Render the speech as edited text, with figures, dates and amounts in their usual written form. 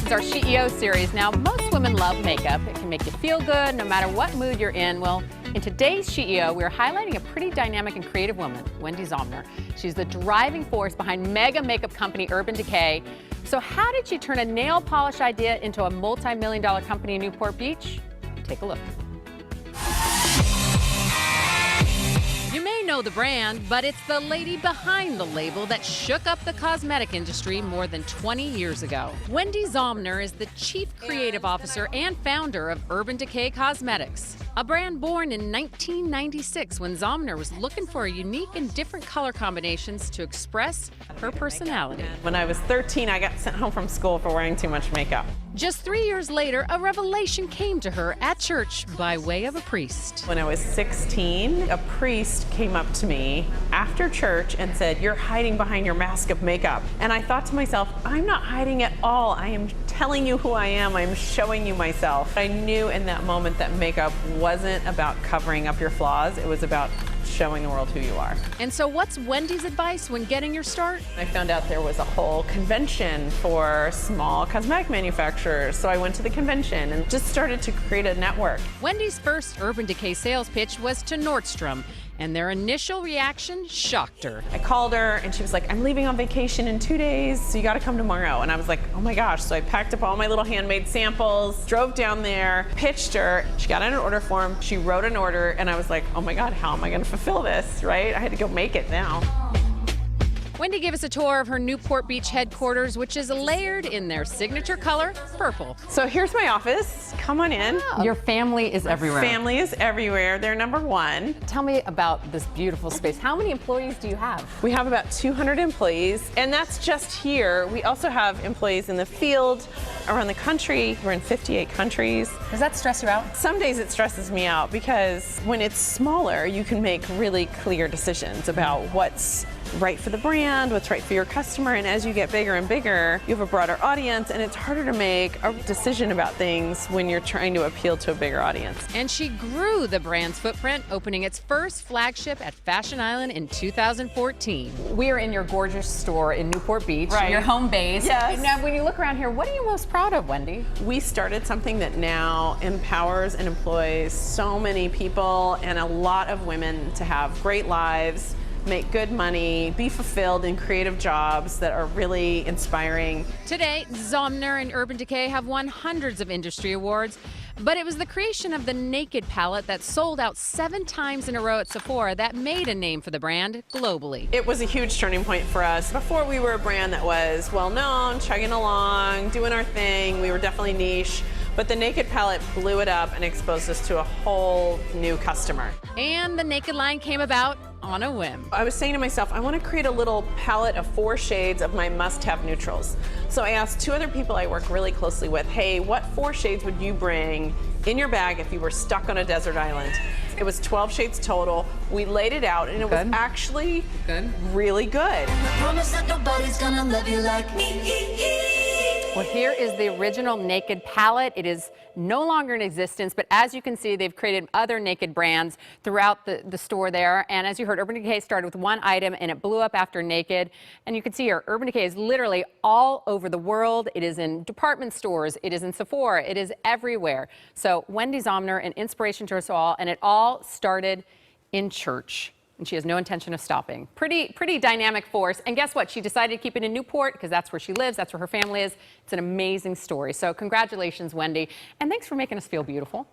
This is our SHE-E-O series. Now, most women love makeup. It can make you feel good no matter what mood you're in. Well, in today's SHE-E-O, we're highlighting a pretty dynamic and creative woman, Wende Zomnir. She's the driving force behind mega makeup company Urban Decay. So how did she turn a nail polish idea into a multi-million-dollar company in Newport Beach? Take a look. You may know the brand, but it's the lady behind the label that shook up the cosmetic industry more than 20 years ago. Wende Zomnir is the Chief Creative Officer and founder of Urban Decay Cosmetics, a brand born in 1996 when Zomnir was looking for unique and different color combinations to express her personality. When I was 13, I got sent home from school for wearing too much makeup. Just 3 years later, a revelation came to her at church by way of a priest. When I was 16, a priest came up to me after church and said, "You're hiding behind your mask of makeup." And I thought to myself, I'm not hiding at all. I am telling you who I am. I'm showing you myself. I knew in that moment that makeup wasn't about covering up your flaws. It was about showing the world who you are. And so what's Wende's advice when getting your start? I found out there was a whole convention for small cosmetic manufacturers. So I went to the convention and just started to create a network. Wende's first Urban Decay sales pitch was to Nordstrom, and their initial reaction shocked her. I called her and she was like, "I'm leaving on vacation in 2 days, so you gotta come tomorrow." And I was like, oh my gosh. So I packed up all my little handmade samples, drove down there, pitched her. She got in an order form, she wrote an order, and I was like, oh my God, how am I gonna fulfill this, right? I had to go make it now. Wende gave us a tour of her Newport Beach headquarters, which is layered in their signature color, purple. So here's my office. Come on in. Your family is everywhere. Family is everywhere. They're number one. Tell me about this beautiful space. How many employees do you have? We have about 200 employees, and that's just here. We also have employees in the field, around the country. We're in 58 countries. Does that stress you out? Some days it stresses me out because when it's smaller, you can make really clear decisions about what's right for the brand, what's right for your customer, and as you get bigger and bigger, you have a broader audience, and it's harder to make a decision about things when you're trying to appeal to a bigger audience. And she grew the brand's footprint, opening its first flagship at Fashion Island in 2014. We are in your gorgeous store in Newport Beach, right. Your home base. Yes. Now, when you look around here, what are you most proud of, Wende? We started something that now empowers and employs so many people and a lot of women to have great lives, make good money, be fulfilled in creative jobs that are really inspiring. Today, Zomnir and Urban Decay have won hundreds of industry awards, but it was the creation of the Naked palette that sold out 7 times in a row at Sephora that made a name for the brand globally. It was a huge turning point for us. Before, we were a brand that was well-known, chugging along, doing our thing. We were definitely niche. But the Naked palette blew it up and exposed us to a whole new customer. And the Naked line came about on a whim. I was saying to myself, I want to create a little palette of 4 shades of my must-have neutrals. So I asked 2 other people I work really closely with, hey, what 4 shades would you bring in your bag if you were stuck on a desert island? It was 12 shades total. We laid it out, and it was actually really good. Well, here is the original Naked palette. It is no longer in existence, but as you can see, they've created other Naked brands throughout the store there. And as you heard, Urban Decay started with 1 item, and it blew up after Naked. And you can see here, Urban Decay is literally all over the world. It is in department stores. It is in Sephora. It is everywhere. So Wende Zomnir, an inspiration to us all, and it all started in church. And she has no intention of stopping. Pretty dynamic force. And guess what? She decided to keep it in Newport because that's where she lives, that's where her family is. It's an amazing story. So congratulations, Wende. And thanks for making us feel beautiful.